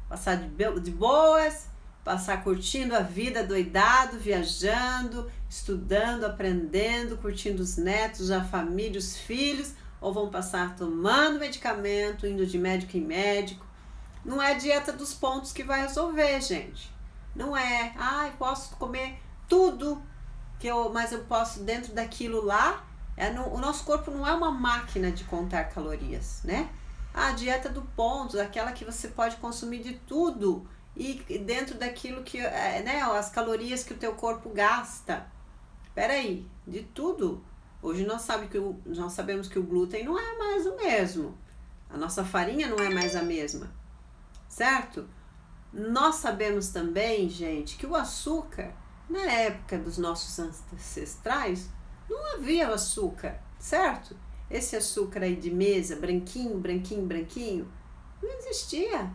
Passar de boas, passar curtindo a vida, doidado, viajando, estudando, aprendendo, curtindo os netos, a família, os filhos, ou vão passar tomando medicamento, indo de médico em médico? Não é a dieta dos pontos que vai resolver, gente. Não é, eu posso comer tudo, mas eu posso dentro daquilo lá. O nosso corpo não é uma máquina de contar calorias, né? A dieta do ponto, aquela que você pode consumir de tudo e dentro daquilo que, né, as calorias que o teu corpo gasta. Peraí, de tudo. Hoje nós sabemos que o glúten não é mais o mesmo. A nossa farinha não é mais a mesma, certo? Nós sabemos também, gente, que o açúcar, na época dos nossos ancestrais, não havia açúcar, certo? Esse açúcar aí de mesa, branquinho, não existia.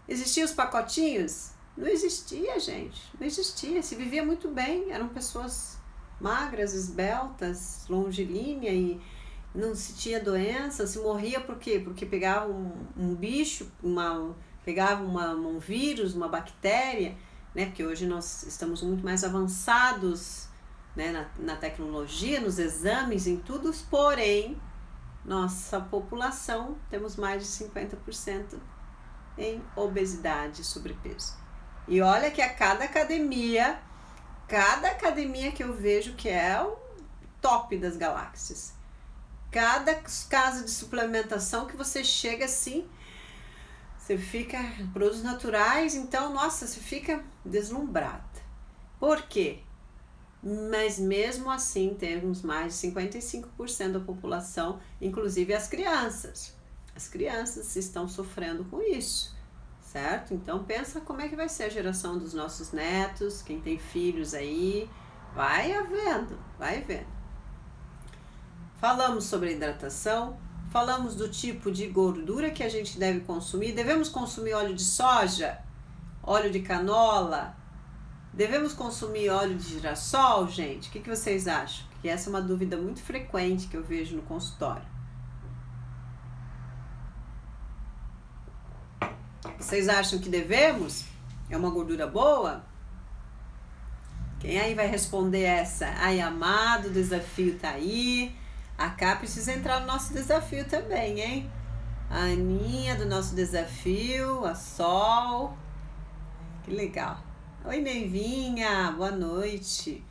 Existiam os pacotinhos? Não existia, gente. Não existia. Se vivia muito bem. Eram pessoas magras, esbeltas, longilíneas e não se tinha doença. Se morria por quê? Porque pegava um bicho, pegava um vírus, uma bactéria, né? Porque hoje nós estamos muito mais avançados, né, na tecnologia, nos exames, em tudo, porém, nossa população, temos mais de 50% em obesidade e sobrepeso. E olha que a cada academia que eu vejo que é o top das galáxias. Cada casa de suplementação que você chega assim, você fica, produtos naturais, então, nossa, você fica deslumbrada. Por quê? Mas mesmo assim temos mais de 55% da população, inclusive as crianças. As crianças estão sofrendo com isso, certo? Então pensa como é que vai ser a geração dos nossos netos, quem tem filhos aí, vai vendo. Falamos sobre hidratação, falamos do tipo de gordura que a gente deve consumir. Devemos consumir óleo de soja, óleo de canola? Devemos consumir óleo de girassol, gente? O que vocês acham? Que essa é uma dúvida muito frequente que eu vejo no consultório. Vocês acham que devemos? É uma gordura boa? Quem aí vai responder essa? Ai, amado, o desafio tá aí. A Cá precisa entrar no nosso desafio também, hein? A Aninha do nosso desafio, a Sol. Que legal. Oi, Neivinha, boa noite.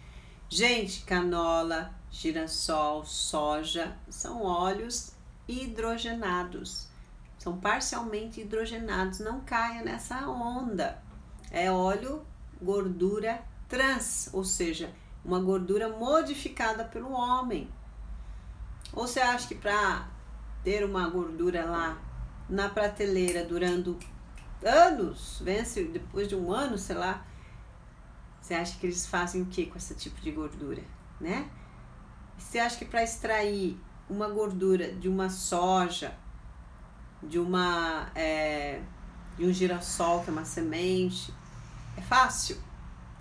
Gente, canola, girassol, soja são óleos hidrogenados. São parcialmente hidrogenados, não caia nessa onda. É óleo, gordura trans, ou seja, uma gordura modificada pelo homem. Ou você acha que para ter uma gordura lá na prateleira durando anos, vence depois de um ano, sei lá, você acha que eles fazem o que com esse tipo de gordura, né? Você acha que para extrair uma gordura de uma soja, de um girassol, que é uma semente, é fácil?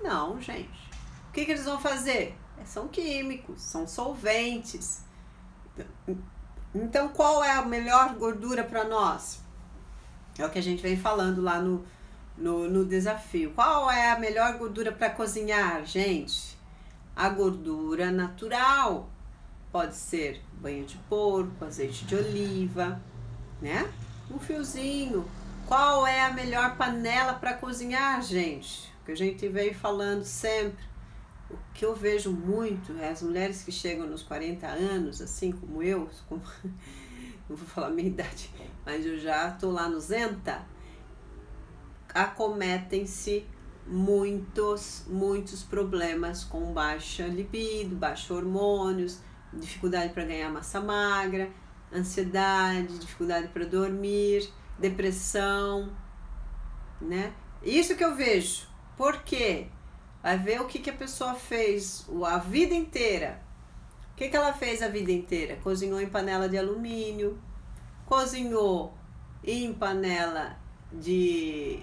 Não, gente. O que eles vão fazer? São químicos, são solventes. Então, qual é a melhor gordura para nós? É o que a gente vem falando lá no desafio. Qual é a melhor gordura para cozinhar, gente? A gordura natural. Pode ser banha de porco, azeite de oliva, né? Um fiozinho. Qual é a melhor panela para cozinhar, gente? O que a gente veio falando sempre. O que eu vejo muito é as mulheres que chegam nos 40 anos, assim como eu, não vou falar a minha idade, mas eu já estou lá no Zenta, acometem-se muitos problemas com baixa libido, baixos hormônios, dificuldade para ganhar massa magra, ansiedade, dificuldade para dormir, depressão, né? Isso que eu vejo. Por quê? Vai ver o que a pessoa fez a vida inteira. O que ela fez a vida inteira? Cozinhou em panela de alumínio, cozinhou em panela de...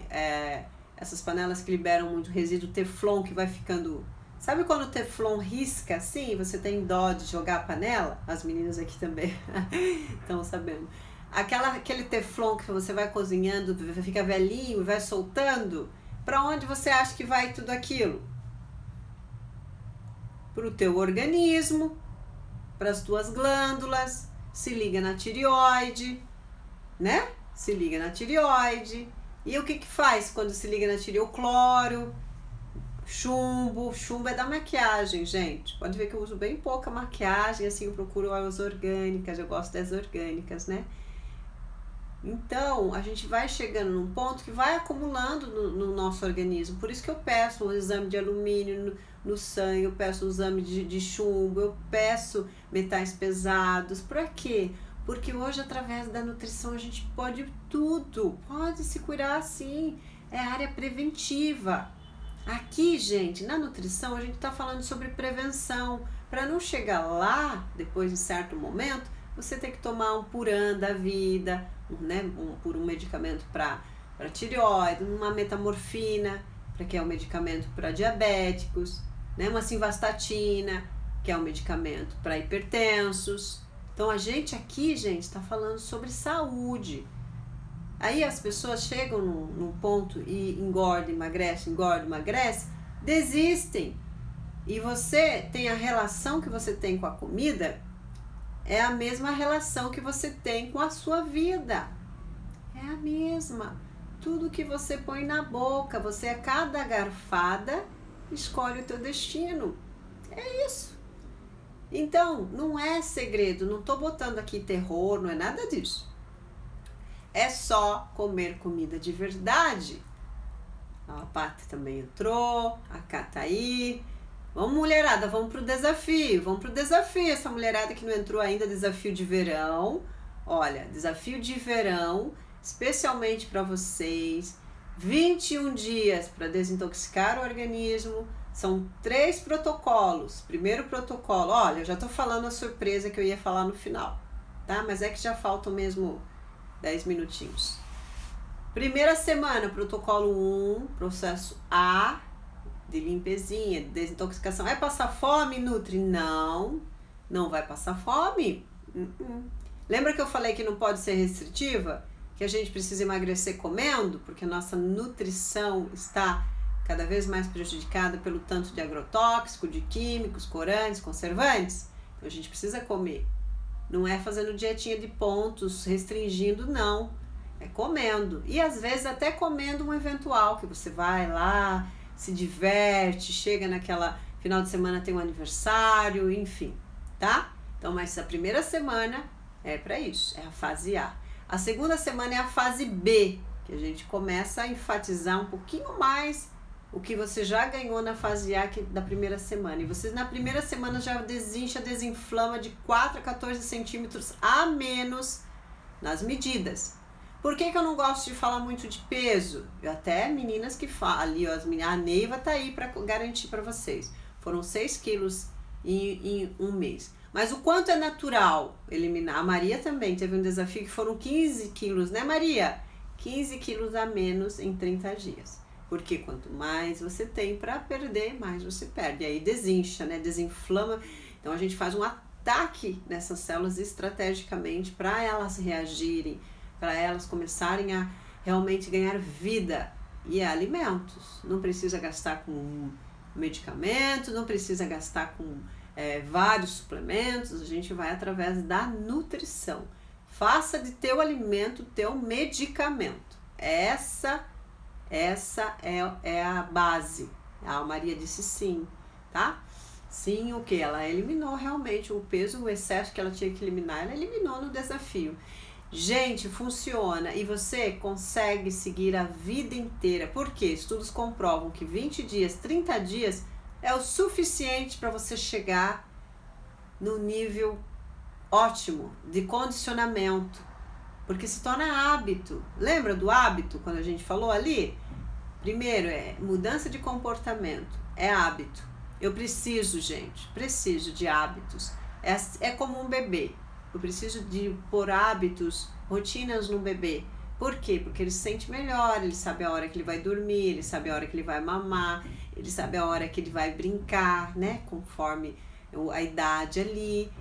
essas panelas que liberam muito resíduo, teflon, que vai ficando... Sabe quando o teflon risca assim, você tem dó de jogar a panela? As meninas aqui também estão sabendo. Aquele teflon que você vai cozinhando, fica velhinho e vai soltando... Para onde você acha que vai tudo aquilo? Para o teu organismo, para as tuas glândulas, se liga na tireoide, né? Se liga na tireoide. E o que faz quando se liga na tireoide? O cloro, chumbo. Chumbo é da maquiagem, gente. Pode ver que eu uso bem pouca maquiagem, assim eu procuro as orgânicas, eu gosto das orgânicas, né? Então, a gente vai chegando num ponto que vai acumulando no nosso organismo. Por isso que eu peço um exame de alumínio no sangue, eu peço um exame de chumbo, eu peço metais pesados. Para quê? Porque hoje, através da nutrição, a gente pode tudo. Pode se curar sim. É área preventiva. Aqui, gente, na nutrição, a gente está falando sobre prevenção. Para não chegar lá, depois de certo momento, você tem que tomar um Puran da vida, né? um medicamento para tireoide, uma metamorfina, que é um medicamento para diabéticos, né? Uma simvastatina, que é um medicamento para hipertensos. Então a gente aqui, gente, está falando sobre saúde. Aí as pessoas chegam num ponto e engorda, emagrece, desistem. E você tem a relação que você tem com a comida, é a mesma relação que você tem com a sua vida. É a mesma. tudo que você põe na boca. Você, a cada garfada, escolhe o teu destino. É isso. Então, não é segredo, não tô botando aqui terror, não é nada disso. É só comer comida de verdade. A Paty também entrou, a Cá tá aí. Vamos, mulherada, vamos pro desafio. Vamos pro desafio. Essa mulherada que não entrou ainda, desafio de verão. Olha, desafio de verão, especialmente para vocês. 21 dias para desintoxicar o organismo. São 3 protocolos. Primeiro protocolo, olha, eu já tô falando a surpresa que eu ia falar no final, tá? Mas é que já faltam mesmo 10 minutinhos. Primeira semana, protocolo 1, processo A, de limpezinha, de desintoxicação. Vai passar fome, Nutri? Não, não vai passar fome. Lembra que eu falei que não pode ser restritiva? Que a gente precisa emagrecer comendo? Porque a nossa nutrição está cada vez mais prejudicada pelo tanto de agrotóxico, de químicos, corantes, conservantes. Então a gente precisa comer. Não é fazendo dietinha de pontos, restringindo, não. É comendo. E às vezes até comendo um eventual, que você vai lá, se diverte, chega naquela final de semana, tem um aniversário, enfim, tá? Então, mas a primeira semana é para isso, é a fase A. A segunda semana é a fase B, que a gente começa a enfatizar um pouquinho mais o que você já ganhou na fase A da primeira semana. E você na primeira semana já desincha, desinflama de 4 a 14 centímetros a menos nas medidas. Por que eu não gosto de falar muito de peso? Eu até meninas que falam, ali ó, a Neiva tá aí para garantir para vocês. Foram 6 quilos em um mês. Mas o quanto é natural eliminar? A Maria também teve um desafio que foram 15 quilos, né, Maria? 15 quilos a menos em 30 dias. Porque quanto mais você tem para perder, mais você perde. E aí desincha, né? Desinflama. Então a gente faz um ataque nessas células estrategicamente para elas reagirem, para elas começarem a realmente ganhar vida. E é alimentos. Não precisa gastar com medicamento, não precisa gastar com vários suplementos. A gente vai através da nutrição. Faça de teu alimento teu medicamento. Essa é a base. A Maria disse sim, tá? Sim, o que? Ela eliminou realmente o peso, o excesso que ela tinha que eliminar, ela eliminou no desafio. Gente, funciona e você consegue seguir a vida inteira. Por quê? Estudos comprovam que 20 dias, 30 dias é o suficiente para você chegar no nível ótimo de condicionamento, porque se torna hábito. Lembra do hábito quando a gente falou ali? Primeiro é mudança de comportamento, é hábito. Eu preciso, gente, preciso de hábitos. É como um bebê. Eu preciso de pôr hábitos, rotinas no bebê. Por quê? Porque ele se sente melhor, ele sabe a hora que ele vai dormir, ele sabe a hora que ele vai mamar, ele sabe a hora que ele vai brincar, né? Conforme a idade ali.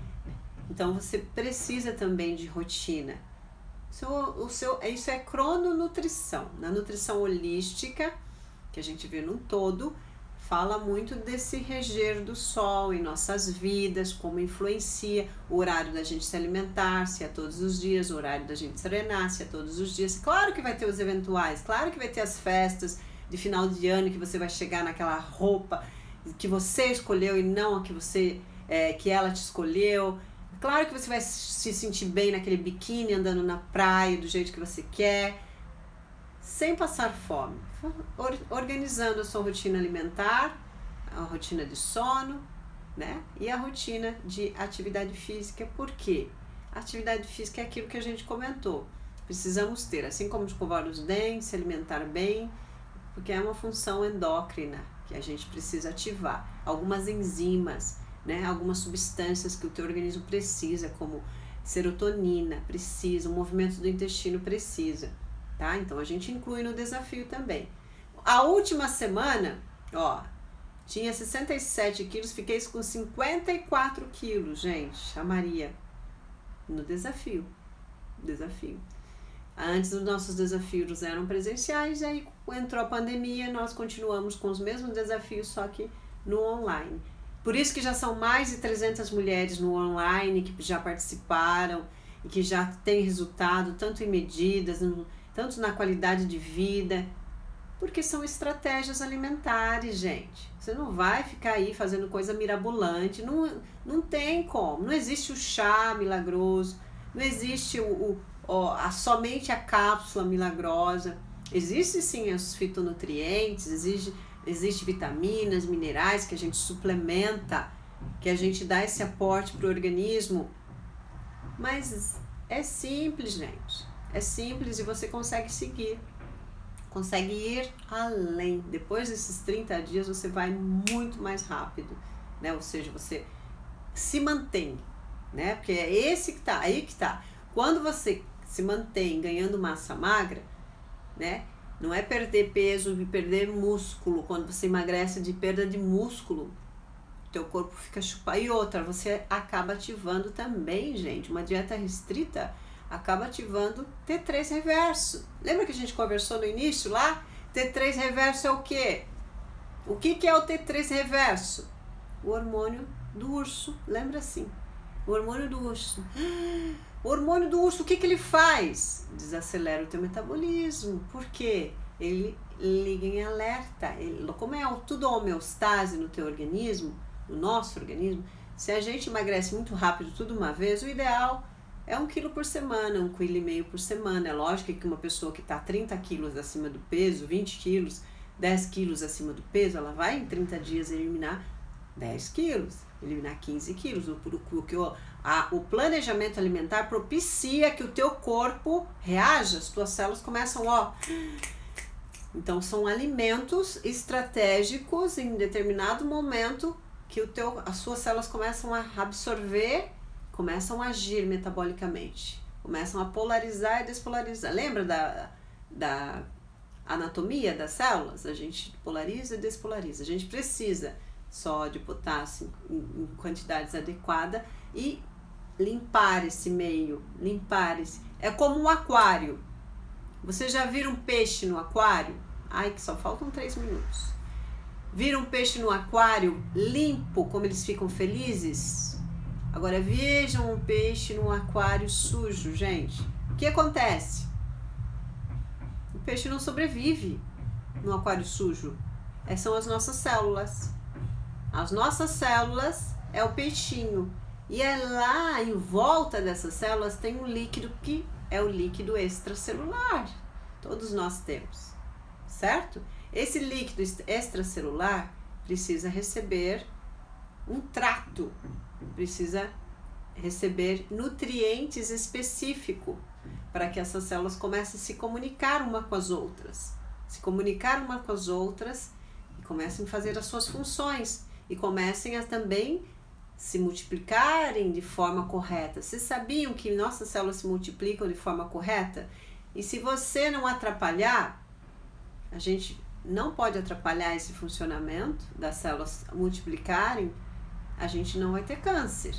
Então você precisa também de rotina. Isso é crononutrição. Na nutrição holística, que a gente vê num todo, fala muito desse reger do sol em nossas vidas, como influencia o horário da gente se alimentar, se é todos os dias, o horário da gente serenar, se é todos os dias. Claro que vai ter os eventuais, claro que vai ter as festas de final de ano que você vai chegar naquela roupa que você escolheu e não a que ela te escolheu. Claro que você vai se sentir bem naquele biquíni, andando na praia do jeito que você quer, sem passar fome, organizando a sua rotina alimentar, a rotina de sono, né? E a rotina de atividade física. Por quê? A atividade física é aquilo que a gente comentou. Precisamos ter, assim como escovar os dentes, se alimentar bem, porque é uma função endócrina que a gente precisa ativar. Algumas enzimas, né? Algumas substâncias que o teu organismo precisa, como serotonina, precisa, o movimento do intestino precisa. Tá? Então a gente inclui no desafio também. A última semana, ó, tinha 67 quilos, fiquei com 54 quilos, gente, a Maria, no desafio. Antes os nossos desafios eram presenciais, aí entrou a pandemia, nós continuamos com os mesmos desafios, só que no online. Por isso que já são mais de 300 mulheres no online que já participaram e que já têm resultado, tanto em medidas, tanto na qualidade de vida, porque são estratégias alimentares, gente. Você não vai ficar aí fazendo coisa mirabolante, não tem como. Não existe o chá milagroso, não existe somente a cápsula milagrosa. Existe sim os fitonutrientes, existe vitaminas, minerais que a gente suplementa, que a gente dá esse aporte para o organismo. Mas é simples, gente. É simples e você consegue seguir. Consegue ir além. Depois desses 30 dias você vai muito mais rápido, né? Ou seja, você se mantém, né? Porque é aí que tá. Quando você se mantém ganhando massa magra, né? Não é perder peso e perder músculo. Quando você emagrece de perda de músculo, teu corpo fica chupado. E outra, você acaba ativando também, gente, uma dieta restrita acaba ativando T3 reverso. Lembra que a gente conversou no início lá? T3 reverso é o quê? O que é o T3 reverso? O hormônio do urso. Lembra assim? O hormônio do urso. O hormônio do urso, o que ele faz? Desacelera o teu metabolismo. Por quê? Ele liga em alerta. Como é tudo homeostase no teu organismo, no nosso organismo, se a gente emagrece muito rápido tudo uma vez, o ideal é 1 quilo por semana, 1,5 kg por semana. É lógico que uma pessoa que está 30 quilos acima do peso, 20 quilos, 10 quilos acima do peso, ela vai em 30 dias eliminar 10 quilos, eliminar 15 quilos. O planejamento alimentar propicia que o teu corpo reaja, as tuas células começam, Então, são alimentos estratégicos em determinado momento que as suas células começam a absorver, começam a agir metabolicamente, começam a polarizar e despolarizar. Lembra da anatomia das células? A gente polariza e despolariza. A gente precisa sódio, potássio em quantidades adequadas e limpar esse meio, É como um aquário. Você já viram um peixe no aquário? Ai, que só faltam 3 minutos. Viram um peixe no aquário limpo, como eles ficam felizes? Agora vejam um peixe num aquário sujo, gente. O que acontece? O peixe não sobrevive no aquário sujo. São as nossas células. As nossas células é o peixinho. E lá em volta dessas células tem um líquido que é o líquido extracelular. Todos nós temos, certo? Esse líquido extracelular precisa receber um trato, precisa receber nutrientes específicos para que essas células comecem a se comunicar uma com as outras. E comecem a fazer as suas funções e comecem a também se multiplicarem de forma correta. Vocês sabiam que nossas células se multiplicam de forma correta? E se você não atrapalhar, a gente não pode atrapalhar esse funcionamento das células multiplicarem, a gente não vai ter câncer.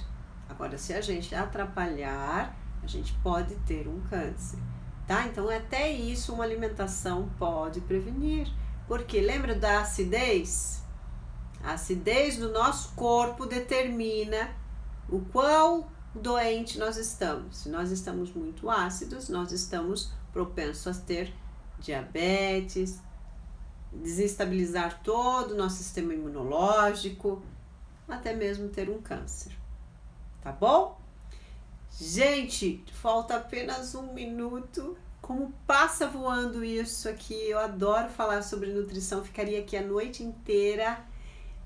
Agora, se a gente atrapalhar, a gente pode ter um câncer, tá? Então, até isso uma alimentação pode prevenir. Porque lembra da acidez? A acidez do nosso corpo determina o quão doente nós estamos. Se nós estamos muito ácidos, nós estamos propensos a ter diabetes, desestabilizar todo o nosso sistema imunológico, até mesmo ter um câncer. Tá bom? Gente, falta apenas 1 minuto. Como passa voando isso aqui. Eu adoro falar sobre nutrição, ficaria aqui a noite inteira.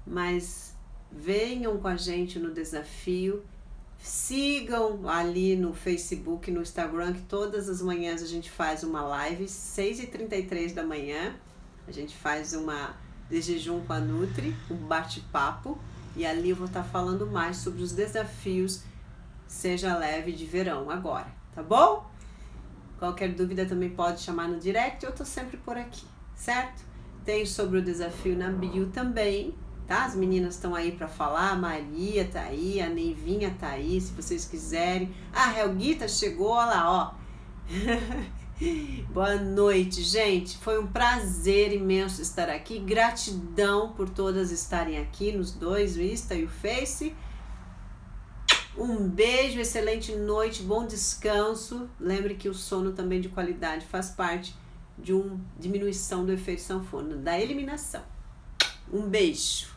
Mas venham com a gente no desafio. Sigam ali no Facebook, no Instagram, que todas as manhãs a gente faz uma live, 6h33 da manhã. A gente faz uma de jejum com a Nutri, um bate-papo. E ali eu vou estar falando mais sobre os desafios Seja Leve de verão agora, tá bom? Qualquer dúvida também pode chamar no direct, eu tô sempre por aqui, certo? Tem sobre o desafio na bio também, tá? As meninas estão aí para falar, a Maria tá aí, a Neivinha tá aí, se vocês quiserem. A Helguita chegou, olha lá, ó. Boa noite, gente. Foi um prazer imenso estar aqui. Gratidão por todas estarem aqui nos dois, o Insta e o Face. Um beijo, excelente noite, bom descanso. Lembre que o sono também de qualidade faz parte de uma diminuição do efeito sanfona, da eliminação. Um beijo.